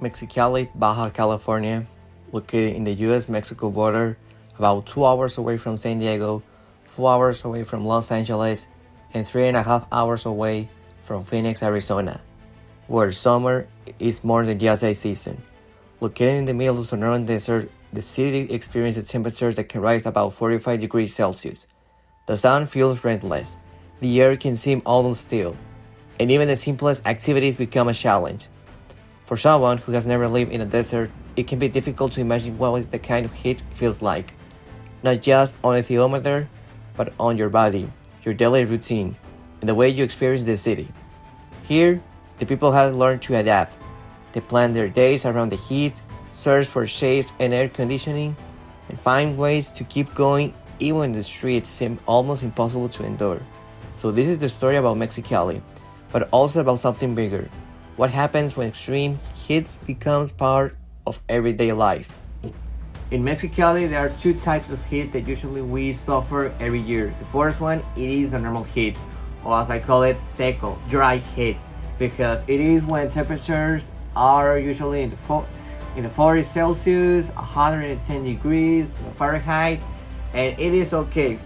Mexicali, Baja California, located in the US-Mexico border, about 2 hours away from San Diego, 4 hours away from Los Angeles, and 3.5 hours away from Phoenix, Arizona, where summer is more than just a season. Located in the middle of the Sonoran Desert, the city experiences temperatures that can rise about 45 degrees Celsius. The sun feels relentless, the air can seem almost still, and even the simplest activities become a challenge. For someone who has never lived in a desert, it can be difficult to imagine what is the kind of heat feels like, not just on a thermometer, but on your body, your daily routine, and the way you experience the city. Here, the people have learned to adapt. They plan their days around the heat, search for shades and air conditioning, and find ways to keep going even when the streets seem almost impossible to endure. So this is the story about Mexicali, but also about something bigger. What happens when extreme heat becomes part of everyday life? In Mexicali, there are two types of heat that usually we suffer every year. The first one, it is the normal heat, or as I call it, seco, dry heat, because it is when temperatures are usually in the 40 Celsius, 110 degrees Fahrenheit, and it is okay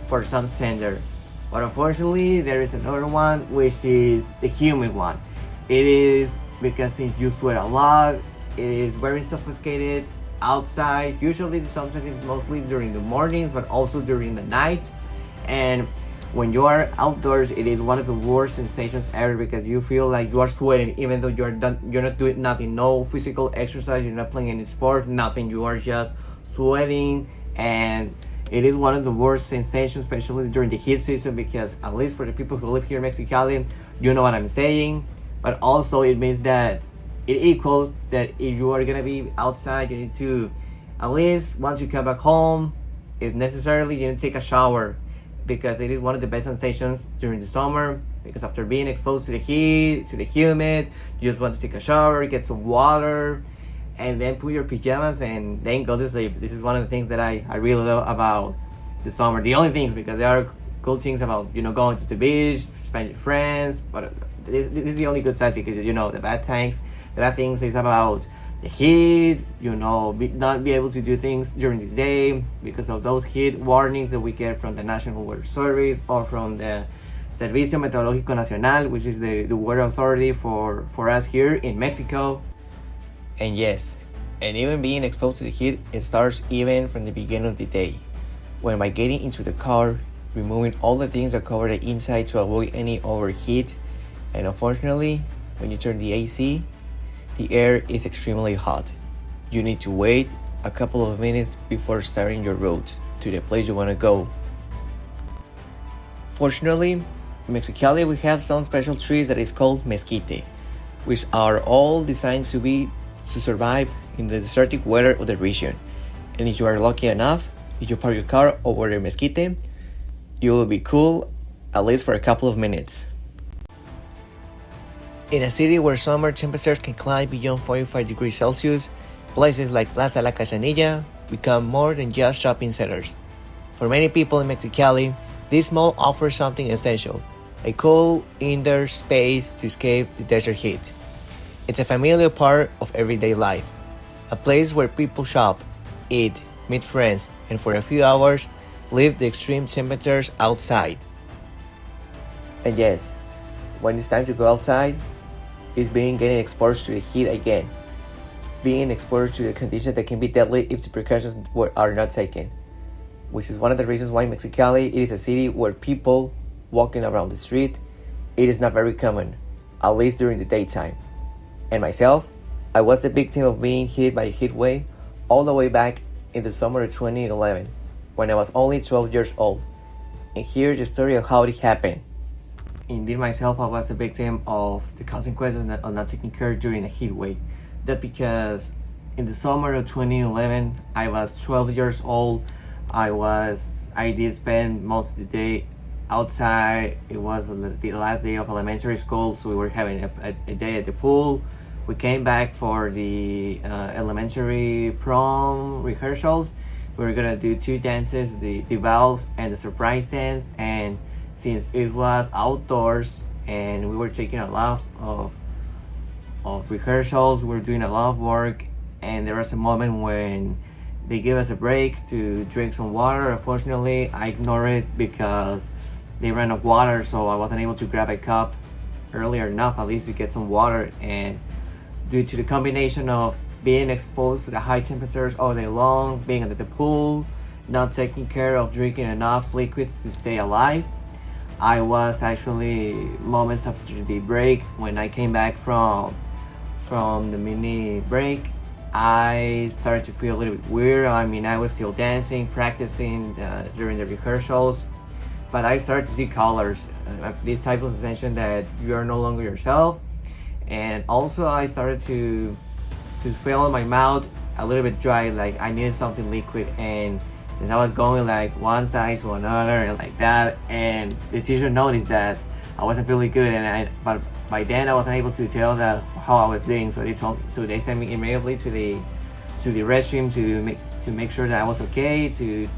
for some standard. But unfortunately, there is another one, which is the humid one. It is because since you sweat a lot, it is very suffocated outside. Usually, sometimes it's mostly during the mornings, but also during the night. And when you are outdoors, it is one of the worst sensations ever because you feel like you are sweating, even though you're not doing nothing, no physical exercise, you're not playing any sport, nothing. You are just sweating, and it is one of the worst sensations, especially during the heat season, because at least for the people who live here in Mexicali, you know what I'm saying. But also, it means that it equals that if you are gonna be outside, you need to, at least once you come back home, if necessarily, you need to take a shower, because it is one of the best sensations during the summer. Because after being exposed to the heat, to the humid, you just want to take a shower, get some water, and then put your pajamas and then go to sleep. This is one of the things that I really love about the summer. The only things, because there are cool things about, going to the beach, spend with friends, but this is the only good side, because the bad things is about the heat, not be able to do things during the day because of those heat warnings that we get from the National Weather Service or from the Servicio Meteorológico Nacional, which is the weather authority for us here in Mexico. And yes, and even being exposed to the heat, it starts even from the beginning of the day, when by getting into the car, removing all the things that cover the inside to avoid any overheat, and unfortunately, when you turn the AC, the air is extremely hot. You need to wait a couple of minutes before starting your route to the place you want to go. Fortunately, in Mexicali we have some special trees that is called mesquite, which are all designed to survive in the desertic weather of the region. And if you are lucky enough, if you park your car over the mesquite, you will be cool at least for a couple of minutes. In a city where summer temperatures can climb beyond 45 degrees Celsius, places like Plaza La Cachanilla become more than just shopping centers. For many people in Mexicali, this mall offers something essential, a cool indoor space to escape the desert heat. It's a familiar part of everyday life, a place where people shop, eat, meet friends, and for a few hours, live the extreme temperatures outside. And yes, when it's time to go outside, it's getting exposed to the heat again, being exposed to the conditions that can be deadly if the precautions are not taken, which is one of the reasons why Mexicali it is a city where people walking around the street, it is not very common, at least during the daytime. And myself, I was the victim of being hit by a heat wave all the way back in the summer of 2011, when I was only 12 years old. And here's the story of how it happened. Indeed, myself, I was a victim of the consequences of not taking care during a heat wave. That because in the summer of 2011, I was 12 years old. I did spend most of the day outside. It was the last day of elementary school, so we were having a day at the pool. We came back for the elementary prom rehearsals. We were gonna do two dances, the bells and the surprise dance, and since it was outdoors and we were taking a lot of of rehearsals. We're doing a lot of work, and there was a moment when they gave us a break to drink some water. Unfortunately, I ignored it because they ran out of water, so I wasn't able to grab a cup earlier enough at least to get some water. And due to the combination of being exposed to the high temperatures all day long, being at the pool, not taking care of drinking enough liquids to stay alive, I was actually moments after the break, when I came back from the mini break, I started to feel a little bit weird. I mean, I was still dancing, practicing during the rehearsals, but I started to see colors, this type of sensation that you are no longer yourself. And also I started to feel in my mouth a little bit dry, like I needed something liquid. And since I was going like one side to another and like that, and the teacher noticed that I wasn't feeling good, but by then I wasn't able to tell that how I was doing. So they sent me immediately to the restroom to make sure that I was okay, to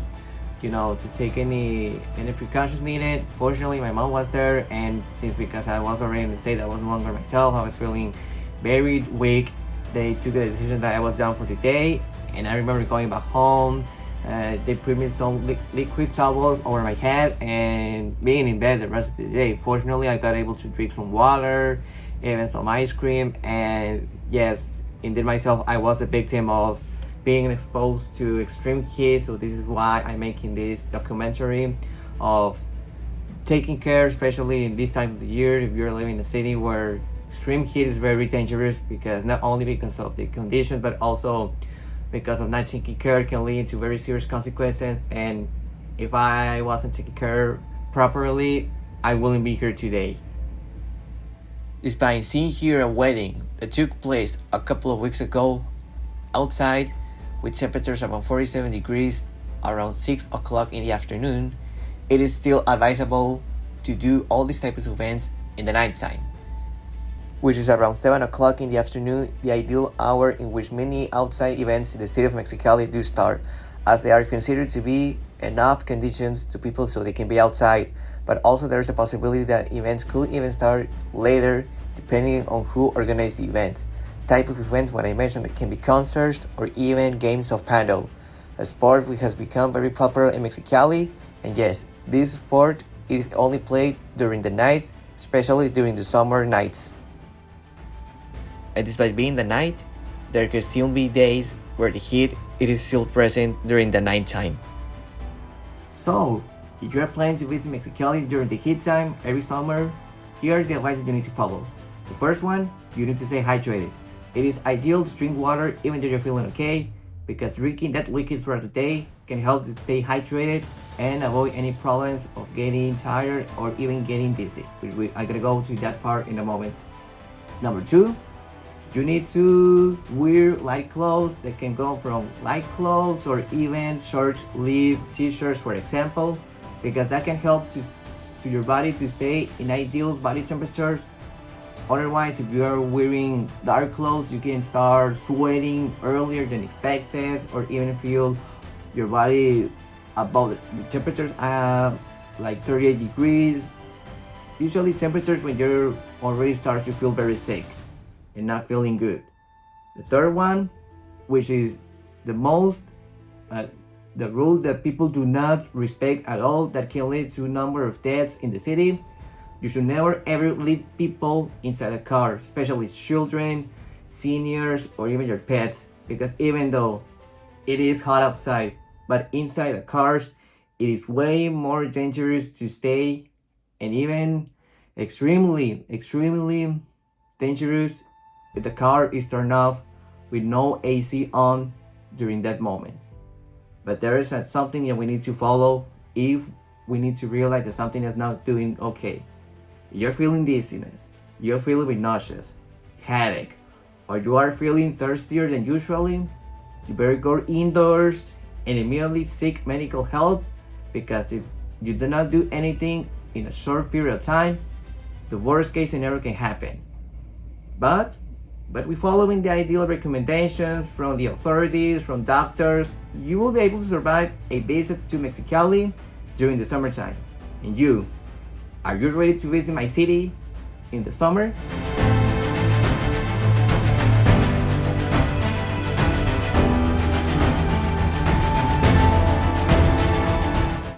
to take any precautions needed. Fortunately, my mom was there, and because I was already in a state that was no longer myself, I was feeling very weak. They took the decision that I was done for the day, and I remember going back home. They put me some liquid towels over my head and being in bed the rest of the day. Fortunately, I got able to drink some water, even some ice cream, and yes, indeed myself, I was a victim of being exposed to extreme heat. So this is why I'm making this documentary of taking care, especially in this time of the year, if you're living in a city where extreme heat is very dangerous, because not only because of the conditions, but also because of not taking care can lead to very serious consequences. And if I wasn't taking care properly, I wouldn't be here today. Despite seeing here a wedding that took place a couple of weeks ago outside, with temperatures around 47 degrees around 6 o'clock in the afternoon, it is still advisable to do all these types of events in the nighttime, which is around 7 o'clock in the afternoon, the ideal hour in which many outside events in the city of Mexicali do start, as they are considered to be enough conditions to people so they can be outside. But also there is a possibility that events could even start later, depending on who organized the event. Type of events, what I mentioned, it can be concerts or even games of paddle, a sport which has become very popular in Mexicali. And yes, this sport is only played during the night, especially during the summer nights. And despite being the night, there can still be days where the heat it is still present during the nighttime. So, if you are planning to visit Mexicali during the heat time every summer, here are the advices you need to follow. The first one, you need to stay hydrated. It is ideal to drink water even though you're feeling okay, because drinking that liquid throughout the day can help you stay hydrated and avoid any problems of getting tired or even getting dizzy. I'm gonna go to that part in a moment. Number two, you need to wear light clothes. That can go from light clothes or even short sleeve t-shirts, for example, because that can help to your body to stay in ideal body temperatures. Otherwise, if you are wearing dark clothes, you can start sweating earlier than expected, or even feel your body above the temperatures like 38 degrees. Usually temperatures when you're already start to feel very sick and not feeling good. The third one, which is the most the rule that people do not respect at all, that can lead to a number of deaths in the city. You should never ever leave people inside a car, especially children, seniors, or even your pets, because even though it is hot outside, but inside the cars, it is way more dangerous to stay, and even extremely dangerous if the car is turned off with no AC on during that moment. But there is something that we need to follow if we need to realize that something is not doing okay. You're feeling dizziness, you're feeling with nauseous, headache, or you are feeling thirstier than usually, you better go indoors and immediately seek medical help, because if you do not do anything in a short period of time, the worst case scenario can happen. But with following the ideal recommendations from the authorities, from doctors, you will be able to survive a visit to Mexicali during the summertime. And you, are you ready to visit my city in the summer?